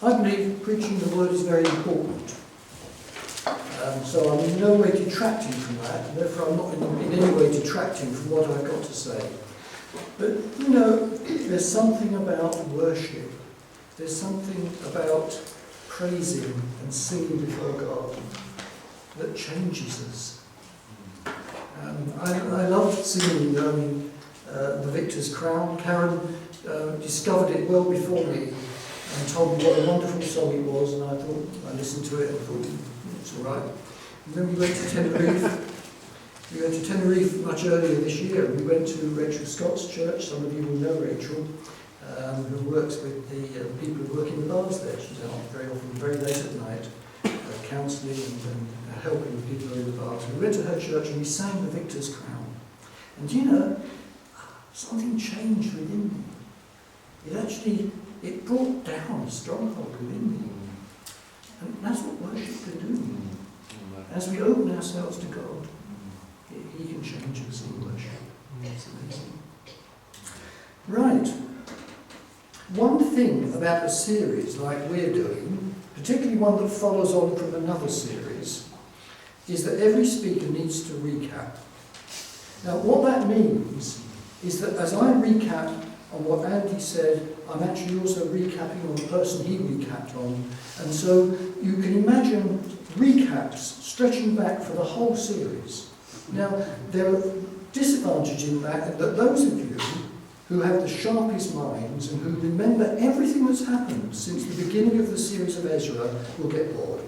I believe preaching the word is very important. So I'm in no way detracting from that, and therefore I'm not in any way detracting from what I've got to say. But, you know, there's something about worship. There's something about praising and singing before God that changes us. I love singing the Victor's Crown. Karen discovered it well before me and told me what a wonderful song it was, and I thought, I listened to it and thought, it's all right. And then we went to Tenerife. We went to Tenerife much earlier this year, and we went to Rachel Scott's church. Some of you will know Rachel, who works with the people who work in the bars there. She's out very often, very late at night, counselling and helping the people in the bars. We went to her church and we sang the Victor's Crown. And you know, something changed within me. It brought down a stronghold within me. And that's what worship can do. As we open ourselves to God, He can change us in worship. It's amazing. Right. One thing about a series like we're doing, particularly one that follows on from another series, is that every speaker needs to recap. Now, what that means is that as I recap on what Andy said, I'm actually also recapping on the person he recapped on. And so you can imagine recaps stretching back for the whole series. Now, there are disadvantages in that those of you who have the sharpest minds and who remember everything that's happened since the beginning of the series of Ezra will get bored.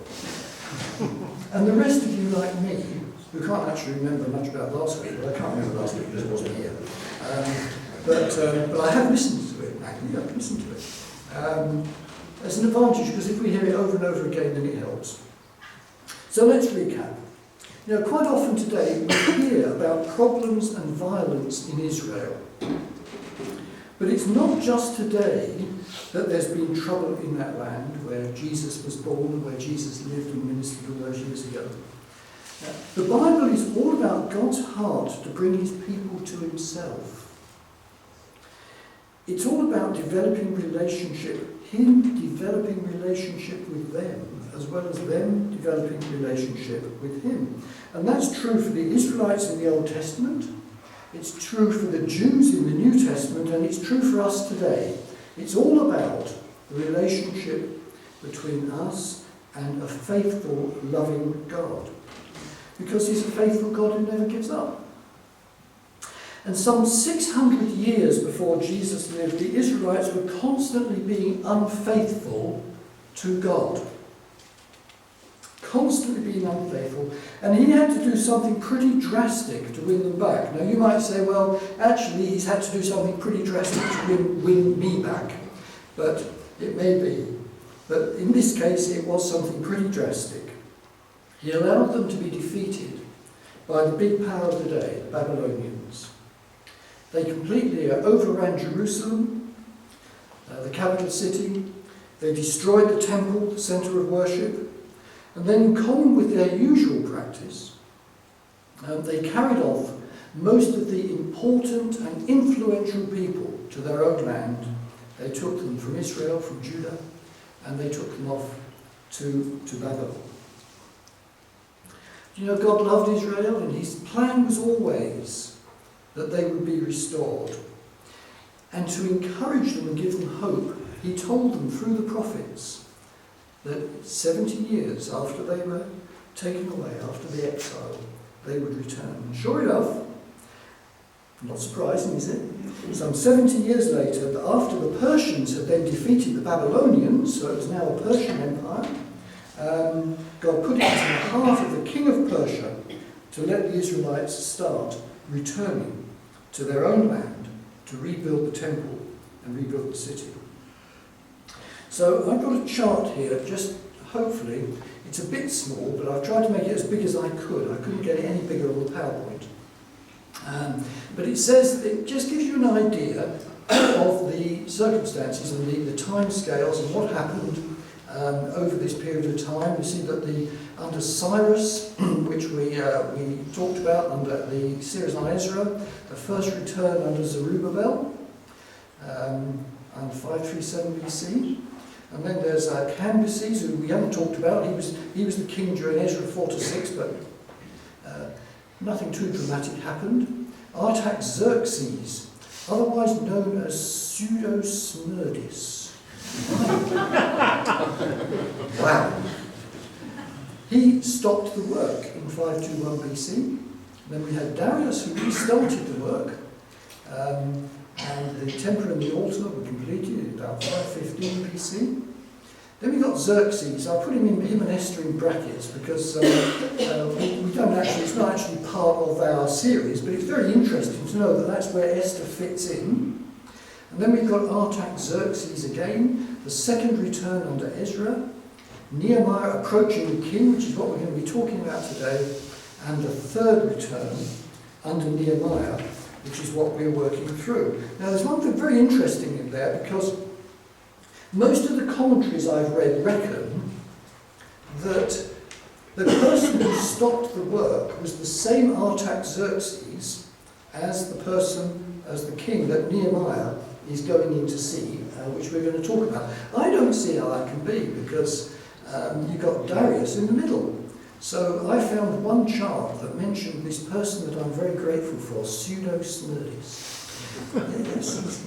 And the rest of you, like me, who can't actually remember much about last week, but I can't remember last week because I wasn't here. But I have listened to it, actually. I've listened to it. There's an advantage because if we hear it over and over again, then it helps. So let's recap. You know, quite often today we hear about problems and violence in Israel. But it's not just today that there's been trouble in that land where Jesus was born, where Jesus lived and ministered all those years ago. The Bible is all about God's heart to bring his people to himself. It's all about developing relationship, him developing relationship with them, as well as them developing relationship with him. And that's true for the Israelites in the Old Testament, it's true for the Jews in the New Testament, and it's true for us today. It's all about the relationship between us and a faithful, loving God. Because he's a faithful God who never gives up. And some 600 years before Jesus lived, the Israelites were constantly being unfaithful to God. Constantly being unfaithful. And he had to do something pretty drastic to win them back. Now you might say, well, actually he's had to do something pretty drastic to win me back. But it may be. But in this case, it was something pretty drastic. He allowed them to be defeated by the big power of the day, the Babylonians. They completely overran Jerusalem, the capital city. They destroyed the temple, the centre of worship. And then, in common with their usual practice, they carried off most of the important and influential people to their own land. They took them from Israel, from Judah, and they took them off to Babylon. You know, God loved Israel, and his plan was always that they would be restored. And to encourage them and give them hope, he told them through the prophets that 70 years after they were taken away, after the exile, they would return. And sure enough, not surprising, is it? Some 70 years later, after the Persians had then defeated the Babylonians, so it was now a Persian empire, God put it into the heart of the king of Persia to let the Israelites start returning to their own land to rebuild the temple and rebuild the city. So I've got a chart here, just hopefully, it's a bit small, but I've tried to make it as big as I could. I couldn't get it any bigger on the PowerPoint. But it says, it just gives you an idea of the circumstances and the time scales and what happened over this period of time. You see that under Cyrus, which we talked about under the series on Ezra, the first return under Zerubbabel, and 537 BC. And then there's Cambyses, who we haven't talked about. He was the king during Ezra 4-6, but nothing too dramatic happened. Artaxerxes, otherwise known as Pseudo-Smerdis. Wow. He stopped the work in 521 BC. Then we had Darius, who restarted the work. And the temple and the altar were completed in about 515 BC. Then we got Xerxes. I put him and Esther in brackets because we don't actually, it's not actually part of our series, but it's very interesting to know that that's where Esther fits in. And then we've got Artaxerxes again, the second return under Ezra, Nehemiah approaching the king, which is what we're going to be talking about today, and the third return under Nehemiah, which is what we're working through. Now there's one thing very interesting in there, because most of the commentaries I've read reckon that the person who stopped the work was the same Artaxerxes as the king that Nehemiah is going in to see, which we're going to talk about. I don't see how that can be, because you've got Darius in the middle. So I found one chart that mentioned this person that I'm very grateful for, Pseudo-Smerdis. Yes.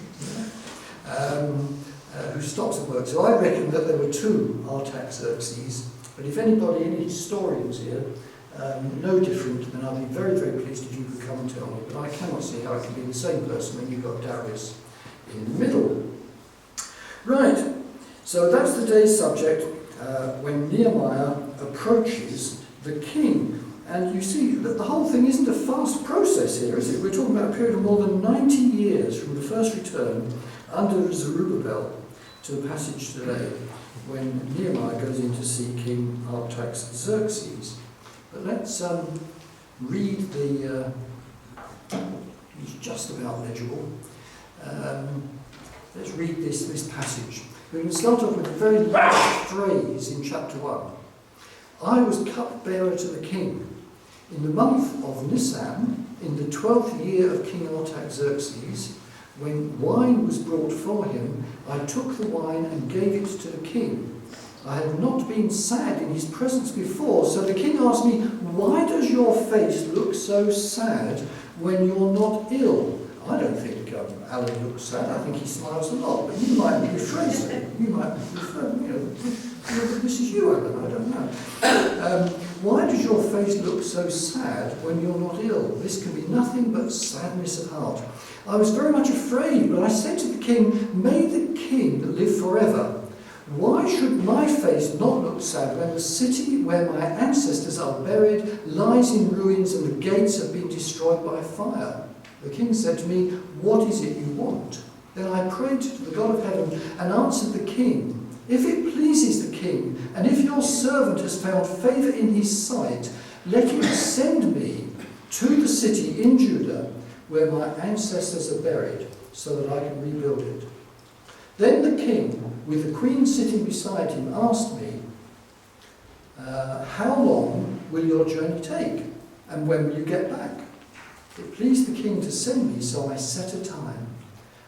Who stops the work. So I reckon that there were two Artaxerxes, but if anybody, any historians here, no different, then I'd be very, very pleased if you could come and tell me. But I cannot see how it can be the same person when you've got Darius in the middle. Right, so that's the day's subject, when Nehemiah approaches the king. And you see that the whole thing isn't a fast process here, is it? We're talking about a period of more than 90 years from the first return under Zerubbabel to the passage today, when Nehemiah goes in to see King Artaxerxes. But let's read the, it's just about legible. Let's read this passage. We can start off with a very last phrase in chapter 1. I was cupbearer to the king. In the month of Nisan, in the 12th year of King Artaxerxes, when wine was brought for him, I took the wine and gave it to the king. I had not been sad in his presence before, so the king asked me, why does your face look so sad when you're not ill? I don't think Alan looks sad. I think he smiles a lot, but you might rephrase it. You might refer, this is you, Alan, I don't know. Why does your face look so sad when you're not ill? This can be nothing but sadness of heart. I was very much afraid, but I said to the king, may the king live forever. Why should my face not look sad when the city where my ancestors are buried lies in ruins and the gates have been destroyed by fire? The king said to me, what is it you want? Then I prayed to the God of heaven and answered the king, if it pleases the king, and if your servant has found favour in his sight, let him send me to the city in Judah where my ancestors are buried, so that I can rebuild it. Then the king, with the queen sitting beside him, asked me, how long will your journey take, and when will you get back? It pleased the king to send me, so I set a time.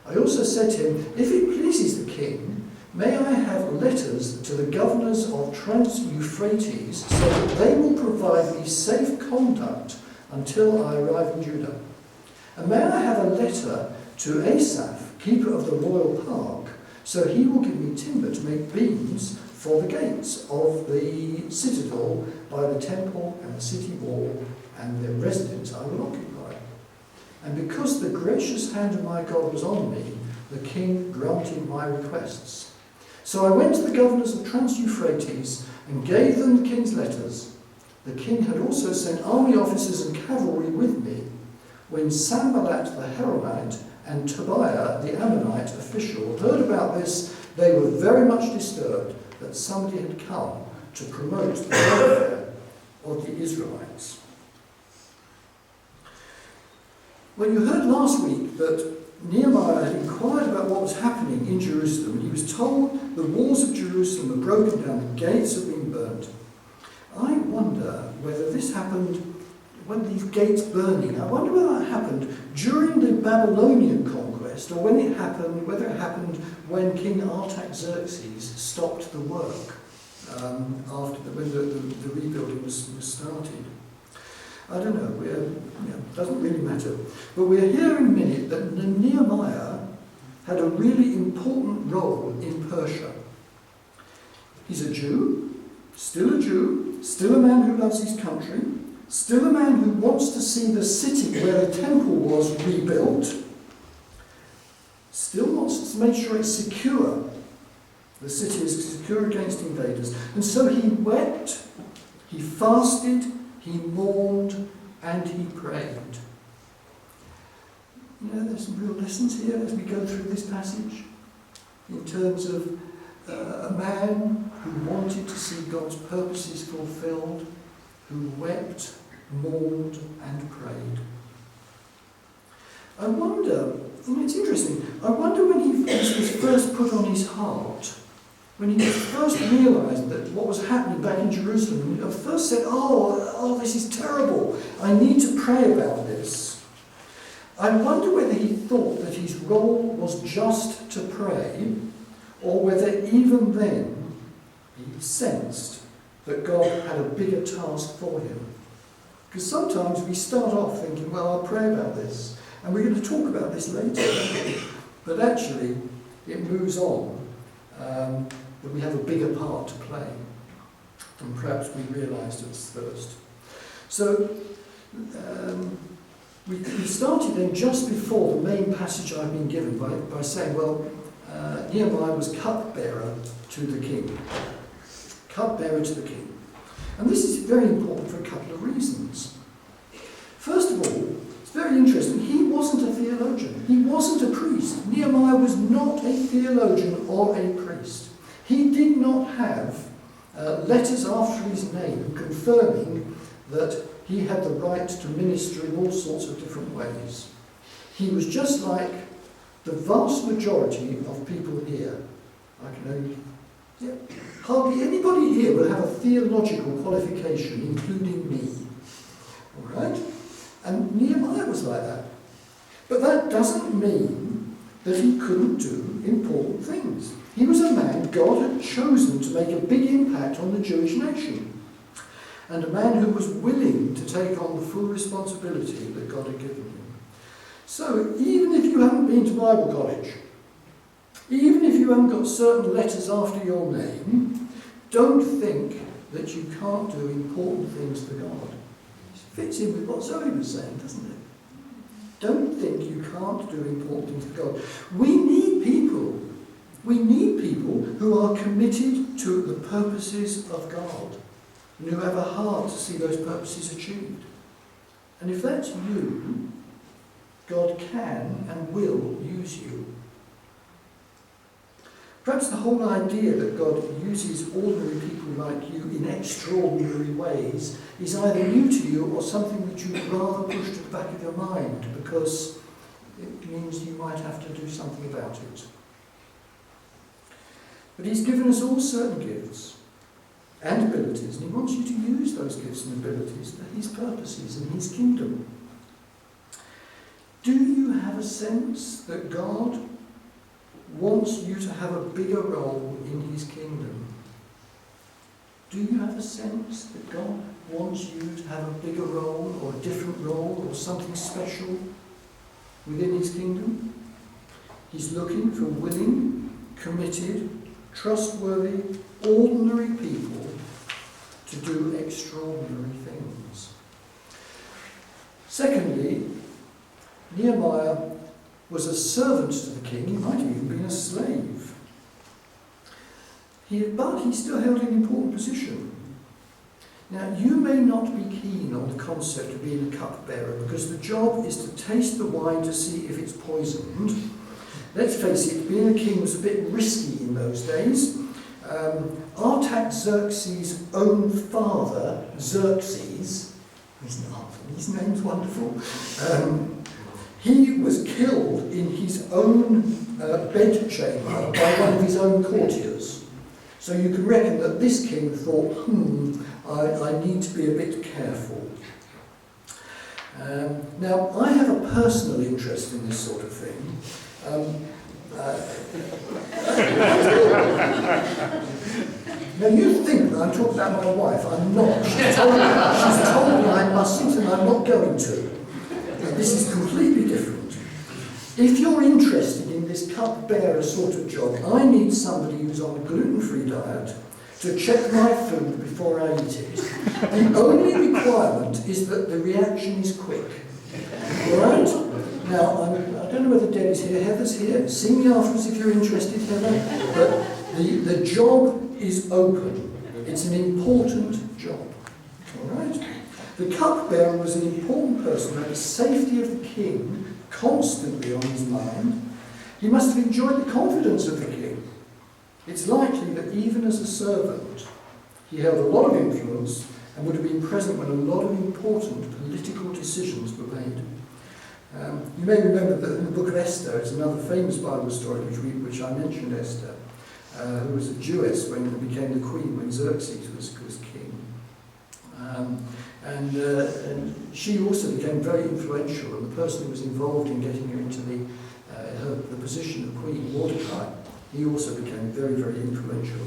I also said to him, if it pleases the king, may I have letters to the governors of Trans-Euphrates, so that they will provide me safe conduct until I arrive in Judah. And may I have a letter to Asaph, keeper of the royal park, so he will give me timber to make beams for the gates of the citadel by the temple and the city wall and the residence I will occupy. And because the gracious hand of my God was on me, the king granted my requests. So I went to the governors of Trans-Euphrates and gave them the king's letters. The king had also sent army officers and cavalry with me. When Sanballat the Horonite and Tobiah the Ammonite official heard about this, they were very much disturbed that somebody had come to promote the welfare of the Israelites. Well, you heard last week that Nehemiah had inquired about what was happening in Jerusalem. He was told the walls of Jerusalem were broken down, the gates have been burnt. I wonder whether this happened, when these gates burning, I wonder whether that happened during the Babylonian conquest Christ, or when it happened, whether it happened when King Artaxerxes stopped the work when the rebuilding was started. I don't know, doesn't really matter. But we're here in a minute that Nehemiah had a really important role in Persia. He's a Jew, still a man who loves his country, still a man who wants to see the city where the temple was rebuilt, still wants to make sure it's secure. The city is secure against invaders. And so he wept, he fasted, he mourned, and he prayed. There's some real lessons here as we go through this passage in terms of a man who wanted to see God's purposes fulfilled, who wept, mourned, and prayed. I wonder, it's interesting, I wonder when this was first put on his heart, when he first realised that what was happening back in Jerusalem, he first said, oh, this is terrible, I need to pray about this. I wonder whether he thought that his role was just to pray, or whether even then he sensed that God had a bigger task for him. Because sometimes we start off thinking, well, I'll pray about this, and we're going to talk about this later. But actually, it moves on, that we have a bigger part to play than perhaps we realised at first. So, we started then just before the main passage I've been given by saying, well, Nehemiah was cupbearer to the king. Cupbearer to the king. And this is very important for a couple of reasons. First of all, it's very interesting, he wasn't a theologian. He wasn't a priest. Nehemiah was not a theologian or a priest. He did not have letters after his name confirming that he had the right to minister in all sorts of different ways. He was just like the vast majority of people here. Hardly anybody here will have a theological qualification, including me. All right? And Nehemiah was like that. But that doesn't mean that he couldn't do important things. He was a man God had chosen to make a big impact on the Jewish nation, and a man who was willing to take on the full responsibility that God had given him. So, even if you haven't been to Bible college, even if you haven't got certain letters after your name, don't think that you can't do important things for God. It fits in with what Zoe was saying, doesn't it? Don't think you can't do important things for God. We need people who are committed to the purposes of God, and who have a heart to see those purposes achieved. And if that's you, God can and will use you. Perhaps the whole idea that God uses ordinary people like you in extraordinary ways is either new to you or something that you'd rather push to the back of your mind because it means you might have to do something about it. But he's given us all certain gifts and abilities, and he wants you to use those gifts and abilities for his purposes and his kingdom. Do you have a sense that God wants you to have a bigger role in his kingdom? Do you have a sense that God wants you to have a bigger role or a different role or something special within his kingdom? He's looking for willing, committed, trustworthy, ordinary people to do extraordinary things. Secondly, Nehemiah was a servant to the king. He might have even been a slave. But he still held an important position. Now, you may not be keen on the concept of being a cupbearer because the job is to taste the wine to see if it's poisoned. Let's face it, being a king was a bit risky in those days. Artaxerxes' own father, Xerxes, his name's wonderful, he was killed in his own bedchamber by one of his own courtiers. So you can reckon that this king thought, I need to be a bit careful. Now, I have a personal interest in this sort of thing. Now, you think that I'm talking about my wife. I'm not. She's told me I mustn't, and I'm not going to. This is completely different. If you're interested in this cupbearer sort of job, I need somebody who's on a gluten-free diet to check my food before I eat it. The only requirement is that the reaction is quick. All right? Now, I don't know whether Debbie's here. Heather's here. See me afterwards if you're interested, Heather. But the job is open. It's an important job. All right? The cupbearer was an important person who had the safety of the king constantly on his mind. He must have enjoyed the confidence of the king. It's likely that even as a servant, he held a lot of influence and would have been present when a lot of important political decisions were made. You may remember that in the book of Esther is another famous Bible story which I mentioned, Esther, who was a Jewess when she became the queen when Xerxes was king. And she also became very influential, and the person who was involved in getting her into the position of queen, Mordecai, he also became very, very influential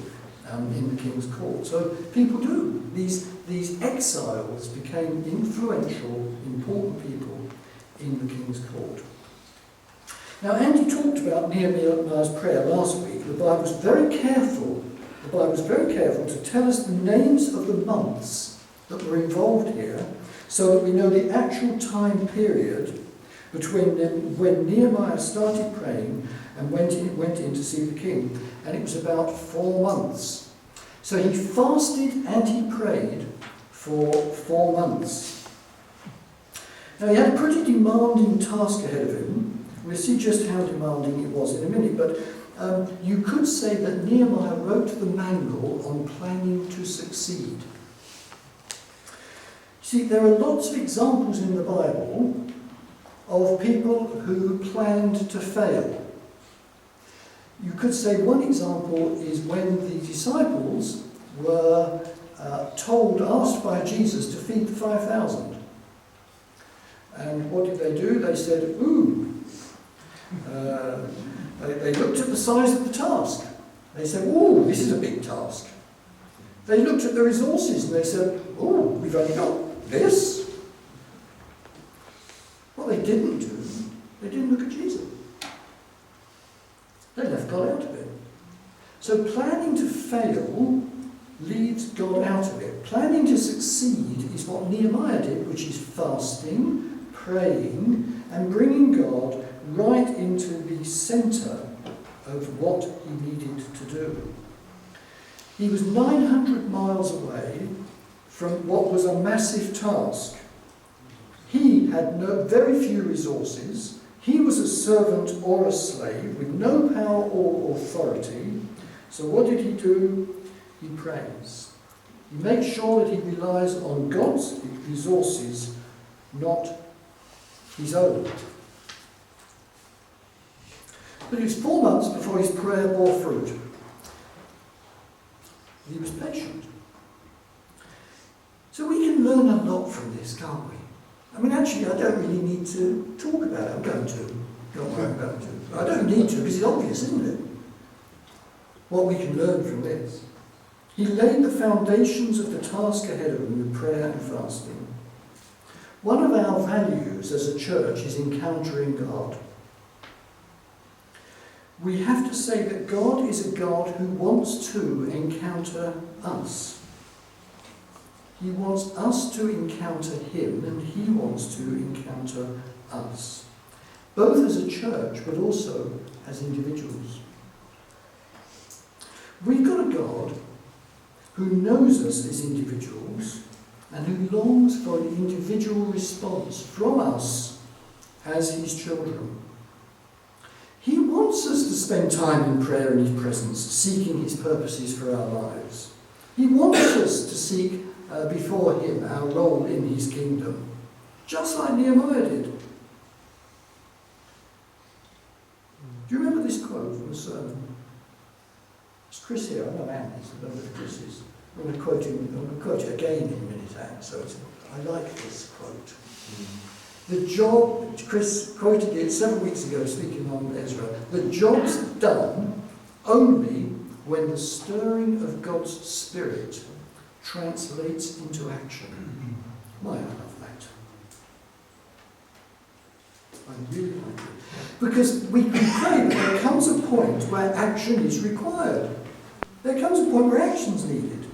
in the king's court. So people do. These exiles became influential, important people in the king's court. Now, Andy talked about Nehemiah's prayer last week. The Bible was very careful. The Bible was very careful to tell us the names of the months that were involved here, so that we know the actual time period between when Nehemiah started praying and went in to see the king. And it was about 4 months. So he fasted and he prayed for 4 months. Now, he had a pretty demanding task ahead of him. We'll see just how demanding it was in a minute, but you could say that Nehemiah wrote the manual on planning to succeed. See, there are lots of examples in the Bible of people who planned to fail. You could say one example is when the disciples were asked by Jesus to feed the 5,000. And what did they do? They said, ooh. They looked at the size of the task. They said, ooh, this is a big task. They looked at the resources and they said, ooh, we've only got this. What they didn't do, they didn't look at Jesus. They left God out of it. So planning to fail leaves God out of it. Planning to succeed is what Nehemiah did, which is fasting, praying, and bringing God right into the centre of what he needed to do. He was 900 miles away from what was a massive task. He had very few resources. He was a servant or a slave with no power or authority. So what did he do? He prays. He makes sure that he relies on God's resources, not his own. But it was 4 months before his prayer bore fruit. He was patient. So we can learn a lot from this, can't we? I mean, actually, I don't really need to talk about it. I'm going to. I don't need to, because it's obvious, isn't it? What we can learn from this. He laid the foundations of the task ahead of him with prayer and fasting. One of our values as a church is encountering God. We have to say that God is a God who wants to encounter us. He wants us to encounter him, and he wants to encounter us. Both as a church, but also as individuals. We've got a God who knows us as individuals and who longs for an individual response from us as his children. He wants us to spend time in prayer in his presence, seeking his purposes for our lives. He wants us to seek before him our role in his kingdom, just like Nehemiah did. Do you remember this quote from the sermon? It's Chris here. I know Anne is. I don't know if Chris is. I'm going to quote it again in a minute, Anne. So I like this quote. The job, Chris quoted it several weeks ago speaking on Ezra, the job's done only when the stirring of God's Spirit translates into action. My, I love that. I really like it. Because we can pray, but there comes a point where action is required. There comes a point where action's needed.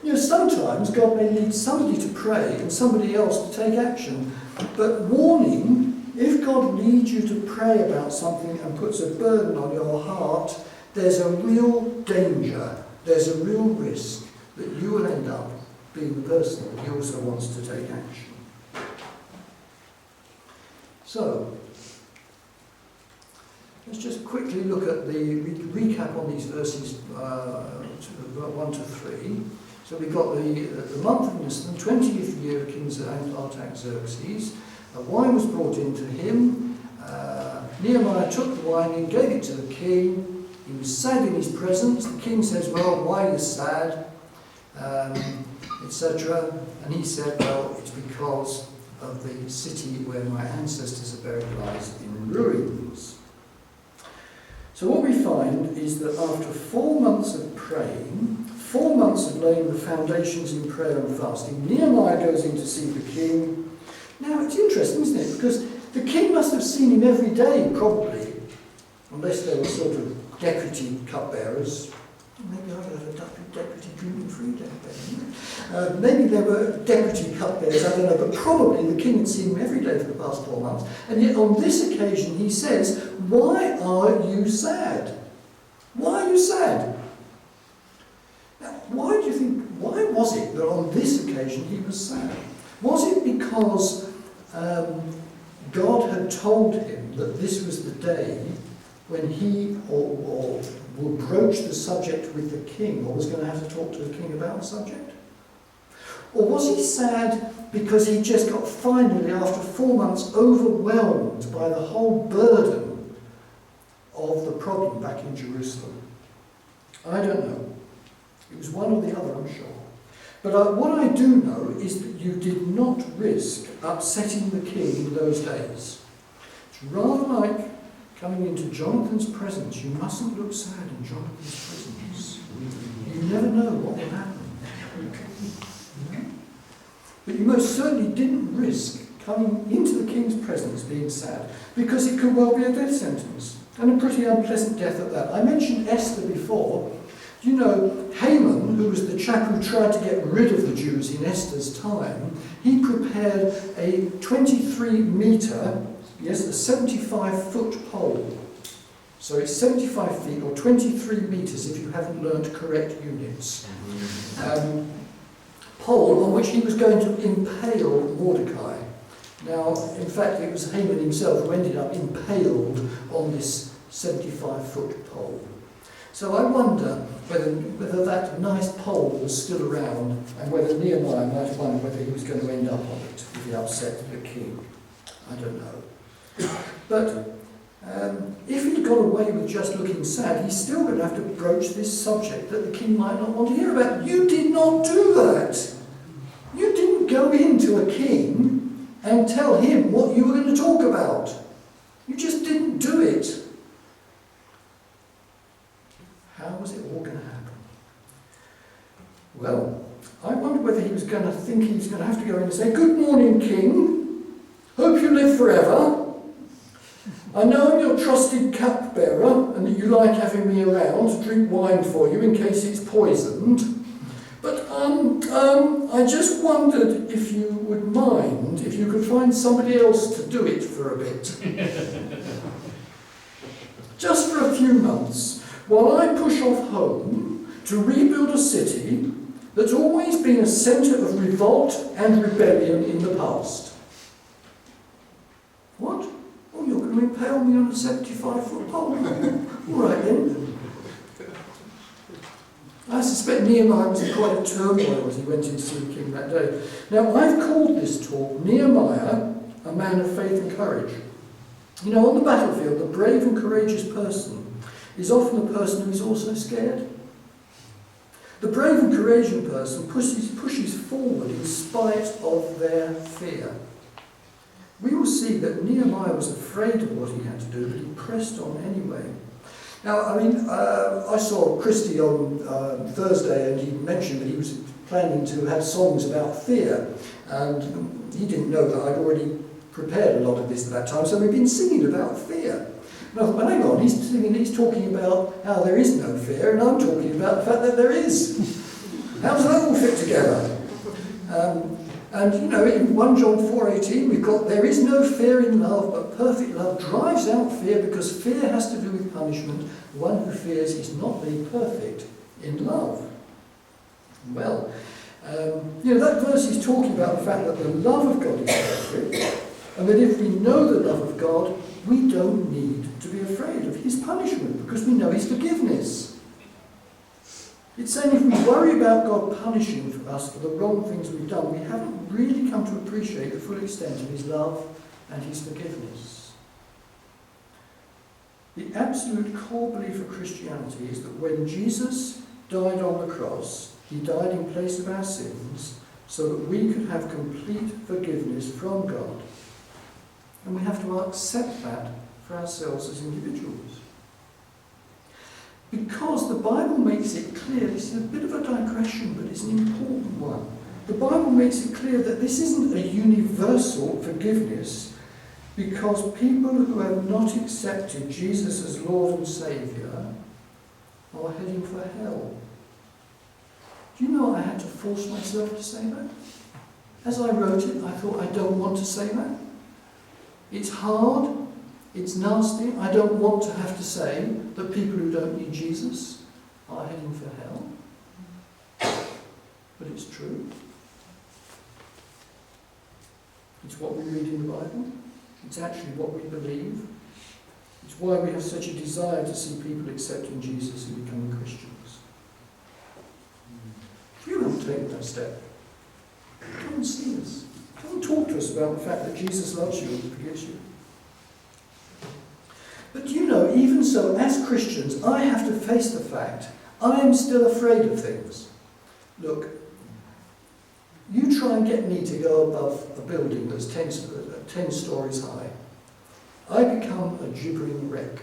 You know, sometimes God may lead somebody to pray and somebody else to take action. But warning, if God leads you to pray about something and puts a burden on your heart, there's a real danger, there's a real risk that you will end up being the person that he also wants to take action. So, let's just quickly look at the recap on these verses 1 to 3. So we've got the month of Nisan, 20th year of King Artaxerxes. Wine was brought in to him. Nehemiah took the wine and gave it to the king. He was sad in his presence. The king says, well, why are you sad? Etc. And he said, well, it's because of the city where my ancestors are buried lies in ruins. So what we find is that after 4 months of praying, 4 months of laying the foundations in prayer and fasting, Nehemiah goes in to see the king. Now, it's interesting, isn't it? Because the king must have seen him every day, probably, unless they were sort of deputy cupbearers. Maybe I could have a deputy gluten-free day. Maybe there were deputy cupbearers, I don't know, but probably the king had seen him every day for the past 4 months. And yet on this occasion he says, why are you sad? Why are you sad? Now, why was it that on this occasion he was sad? Was it because God had told him that this was the day when he or would broach the subject with the king, or was going to have to talk to the king about the subject? Or was he sad because he just got finally, after 4 months, overwhelmed by the whole burden of the problem back in Jerusalem? I don't know. It was one or the other, I'm sure. But what I do know is that you did not risk upsetting the king in those days. It's rather like coming into Jonathan's presence. You mustn't look sad in Jonathan's presence. You never know what will happen. But you most certainly didn't risk coming into the king's presence being sad, because it could well be a death sentence, and a pretty unpleasant death at that. I mentioned Esther before. You know, Haman, who was the chap who tried to get rid of the Jews in Esther's time, he prepared a 23-metre, yes, a 75-foot pole. So it's 75 feet or 23 metres if you haven't learnt correct units. Pole on which he was going to impale Mordecai. Now, in fact, it was Haman himself who ended up impaled on this 75-foot pole. So I wonder whether that nice pole was still around, and whether Nehemiah might have wondered whether he was going to end up on it if he upset the king. I don't know. But if he got away with just looking sad, he's still going to have to broach this subject that the king might not want to hear about. You did not do that. You didn't go into a king and tell him what you were going to talk about. You just didn't do it. How was it all going to happen? Well, I wonder whether he was going to think he was going to have to go in and say, "Good morning, King. Hope you live forever. I know I'm your trusted cupbearer and that you like having me around to drink wine for you in case it's poisoned. But I just wondered if you would mind if you could find somebody else to do it for a bit. Just for a few months, while I push off home to rebuild a city that's always been a centre of revolt and rebellion in the past." What? Oh, you're going to impale me on a 75-foot pole? All right then. I suspect Nehemiah was in quite a turmoil as he went in to see the king that day. Now, I've called this talk Nehemiah, a man of faith and courage. You know, on the battlefield, the brave and courageous person is often a person who is also scared. The brave and courageous person pushes forward in spite of their fear. we will see that Nehemiah was afraid of what he had to do, but he pressed on anyway. Now, I saw Christy on Thursday, and he mentioned that he was planning to have songs about fear, and he didn't know that I'd already prepared a lot of this at that time, so we've been singing about fear. And I thought, well, hang on, he's talking about how there is no fear, and I'm talking about the fact that there is. How does that all fit together? And in 1 John 4:18, we've got, there is no fear in love, but perfect love drives out fear, because fear has to do with punishment. The one who fears is not made perfect in love. Well, that verse is talking about the fact that the love of God is perfect, and that if we know the love of God, we don't need to be afraid of his punishment, because we know his forgiveness. It's saying if we worry about God punishing us for the wrong things we've done, we haven't really come to appreciate the full extent of his love and his forgiveness. The absolute core belief of Christianity is that when Jesus died on the cross, he died in place of our sins so that we could have complete forgiveness from God. And we have to accept that for ourselves as individuals. Because the Bible makes it clear, this is a bit of a digression, but it's an important one. The Bible makes it clear that this isn't a universal forgiveness, because people who have not accepted Jesus as Lord and Saviour are heading for hell. Do you know I had to force myself to say that? As I wrote it, I thought, I don't want to say that. It's hard. It's nasty. I don't want to have to say that people who don't need Jesus are heading for hell. But it's true. It's what we read in the Bible. It's actually what we believe. It's why we have such a desire to see people accepting Jesus and becoming Christians. If you haven't taken that step, come and see us. Come and talk to us about the fact that Jesus loves you and forgives you. But even so, as Christians, I have to face the fact I am still afraid of things. Look, you try and get me to go above a building that's 10 stories high. I become a gibbering wreck.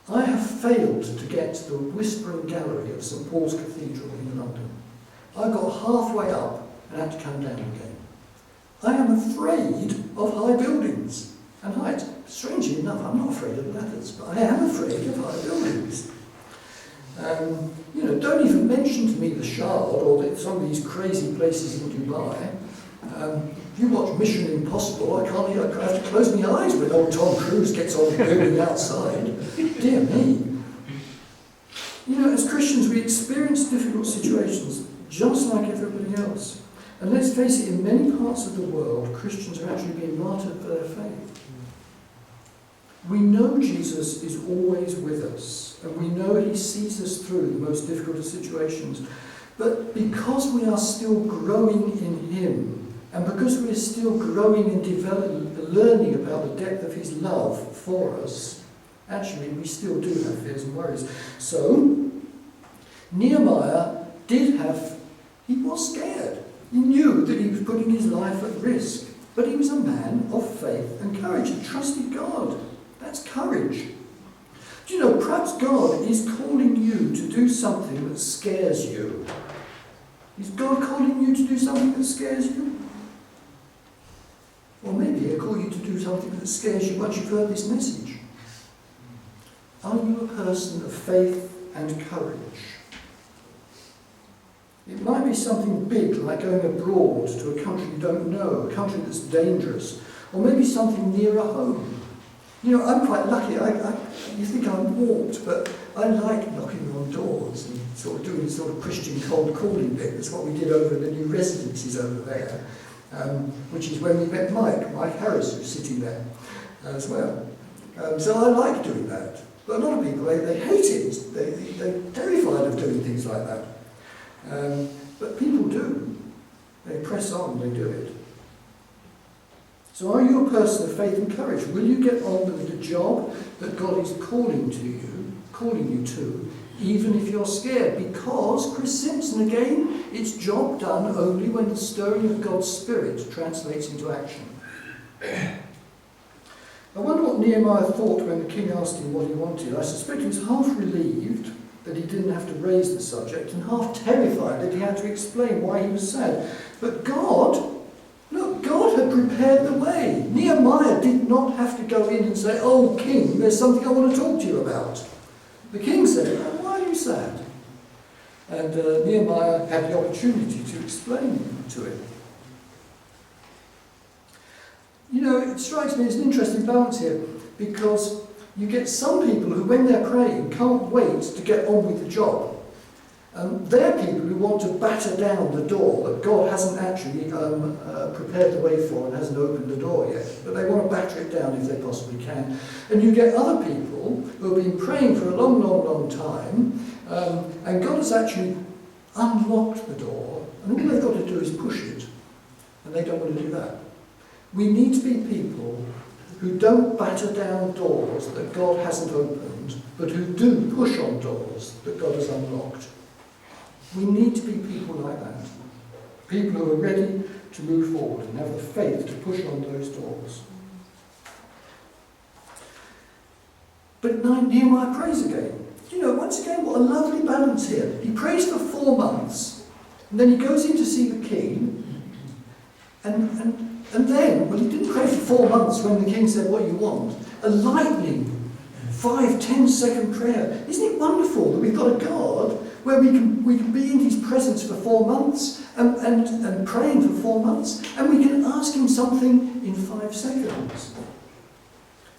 I have failed to get to the Whispering Gallery of St Paul's Cathedral in London. I got halfway up and had to come down again. I am afraid of high buildings and heights. Strangely enough, I'm not afraid of ladders, but I am afraid of high buildings. Don't even mention to me the Shard or some of these crazy places in Dubai. If you watch Mission Impossible, I have to close my eyes when old Tom Cruise gets on the building outside. Dear me. As Christians, we experience difficult situations just like everybody else. And let's face it, in many parts of the world, Christians are actually being martyred for their faith. We know Jesus is always with us, and we know he sees us through the most difficult of situations. But because we are still growing in him, and because we are still growing and developing, learning about the depth of his love for us, actually we still do have fears and worries. So, Nehemiah he was scared. He knew that he was putting his life at risk. But he was a man of faith and courage. He trusted God. That's courage. Do you know, perhaps God is calling you to do something that scares you. Is God calling you to do something that scares you? Or maybe he'll call you to do something that scares you once you've heard this message. Are you a person of faith and courage? It might be something big, like going abroad to a country you don't know, a country that's dangerous, or maybe something nearer home. I'm quite lucky. You think I'm warped, but I like knocking on doors and sort of doing sort of Christian cold calling bit. That's what we did over the new residences over there, which is when we met Mike Harris, who's sitting there as well. So I like doing that. But a lot of people, they hate it. They're terrified of doing things like that. But people do. They press on, they do it. So are you a person of faith and courage? Will you get on with the job that God is calling you to, even if you're scared? Because, Chris Simpson again, it's job done only when the stirring of God's Spirit translates into action. I wonder what Nehemiah thought when the king asked him what he wanted. I suspect he was half relieved that he didn't have to raise the subject and half terrified that he had to explain why he was sad. But God had prepared the way. Nehemiah did not have to go in and say, "Oh, king, there's something I want to talk to you about." The king said, "Oh, why are you sad?" And Nehemiah had the opportunity to explain to him. You know, it strikes me as an interesting balance here, because you get some people who, when they're praying, can't wait to get on with the job. They're people who want to batter down the door that God hasn't actually prepared the way for and hasn't opened the door yet. But they want to batter it down if they possibly can. And you get other people who have been praying for a long, long, long time, and God has actually unlocked the door, and all they've got to do is push it. And they don't want to do that. We need to be people who don't batter down doors that God hasn't opened, but who do push on doors that God has unlocked. We need to be people like that. People who are ready to move forward and have the faith to push on those doors. But Nehemiah prays again. You know, once again, what a lovely balance here. He prays for 4 months, and then he goes in to see the king, and then, well, he didn't pray for 4 months when the king said, "What you want?" A lightning, 5-10 second prayer. Isn't it wonderful that we've got a God where we can be in his presence for 4 months and praying for 4 months, and we can ask him something in 5 seconds.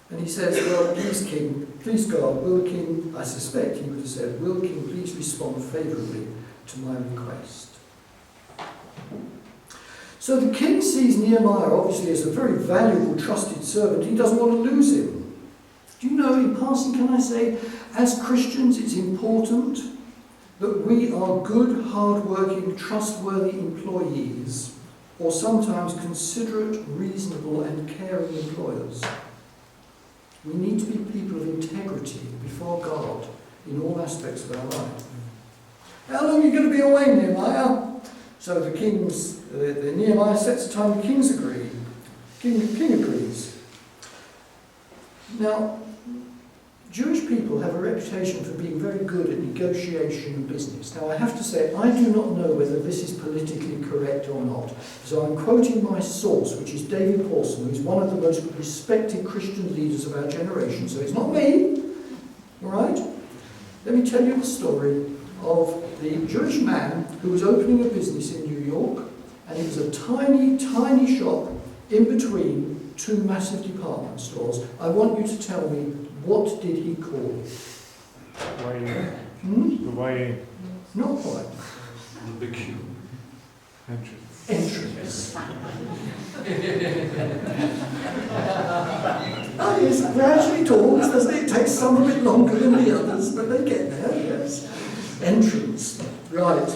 And he says, "Well, please, king, please God, will the king," I suspect he would have said, "will the king please respond favourably to my request?" So the king sees Nehemiah obviously as a very valuable, trusted servant. He doesn't want to lose him. Do you know, in passing, can I say, as Christians, it's important that we are good, hard-working, trustworthy employees, or sometimes considerate, reasonable and caring employers. We need to be people of integrity before God in all aspects of our life. How long are you going to be away, Nehemiah? So the Nehemiah sets a time, the kings agree. King agrees. Now, Jewish people have a reputation for being very good at negotiation and business. Now, I have to say, I do not know whether this is politically correct or not. So I'm quoting my source, which is David Pawson, who's one of the most respected Christian leaders of our generation. So it's not me, all right? Let me tell you the story of the Jewish man who was opening a business in New York, and it was a tiny, tiny shop in between 2 massive department stores. I want you to tell me, what did he call it? The way. Not quite. The big entrance. Oh yes, it gradually talks, doesn't it? It takes some a bit longer than the others, but they get there, yes. Entrance, right.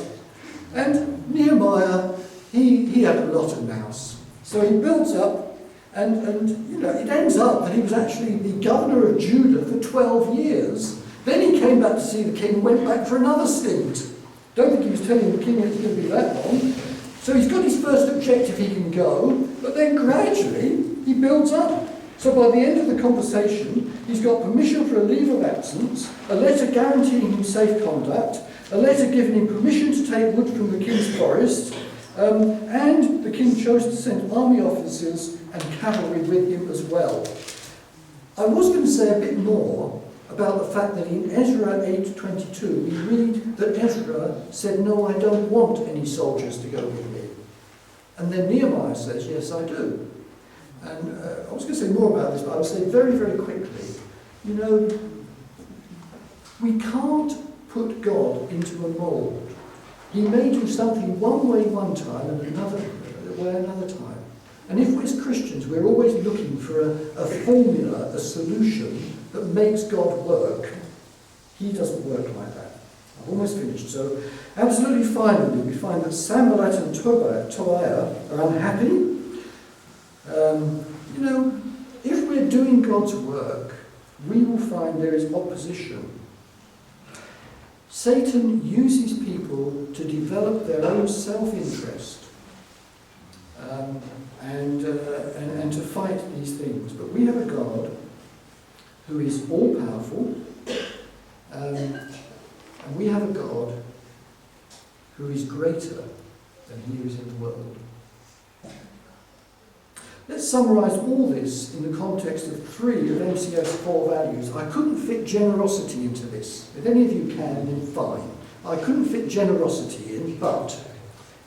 And Nehemiah, he had a lot of nous. So he built up, and you know, it ends up that he was actually the governor of Judah for 12 years. Then he came back to see the king and went back for another stint. Don't think he was telling the king it was going to be that long. So he's got his first objective, he can go, but then gradually he builds up. So by the end of the conversation, he's got permission for a leave of absence, a letter guaranteeing him safe conduct, a letter giving him permission to take wood from the king's forest, and the king chose to send army officers and cavalry with him as well. I was going to say a bit more about the fact that in Ezra 8:22 we read that Ezra said, "No, I don't want any soldiers to go with me." And then Nehemiah says, "Yes, I do." And I was going to say more about this, but I'll say very, very quickly. You know, we can't put God into a mould. He may do something one way one time and another way another time. And if we're as Christians, we're always looking for a formula, a solution that makes God work. He doesn't work like that. I've almost finished. So, absolutely finally, we find that Sanballat and Tobiah are unhappy. You know, if we're doing God's work, we will find there is opposition. Satan uses people to develop their own self-interest. and to fight these things. But we have a God who is all-powerful, and we have a God who is greater than he is in the world. Let's summarise all this in the context of 3 of MCF's 4 values. I couldn't fit generosity into this. If any of you can, then fine. I couldn't fit generosity in, but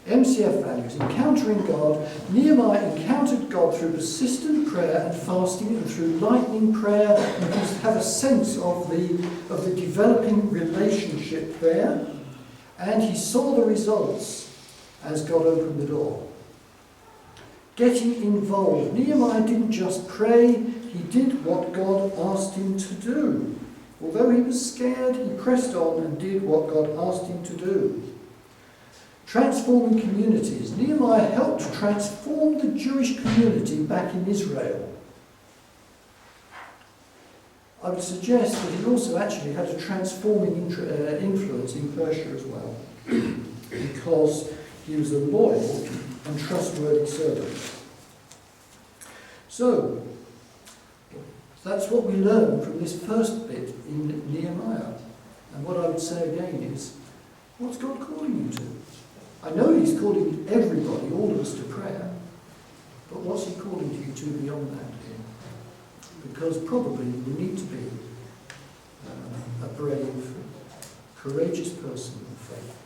MCF values: encountering God. Nehemiah encountered God through persistent prayer and fasting, and through lightning prayer. You can have a sense of the developing relationship there. And he saw the results as God opened the door. Getting involved. Nehemiah didn't just pray, he did what God asked him to do. Although he was scared, he pressed on and did what God asked him to do. Transforming communities. Nehemiah helped transform the Jewish community back in Israel. I would suggest that he also actually had a transforming influence in Persia as well, because he was a loyal and trustworthy servant. So, that's what we learn from this first bit in Nehemiah. And what I would say again is, what's God calling you to? I know he's calling everybody, all of us, to prayer, but what's he calling you to beyond that? Because probably you need to be a brave, courageous person of faith.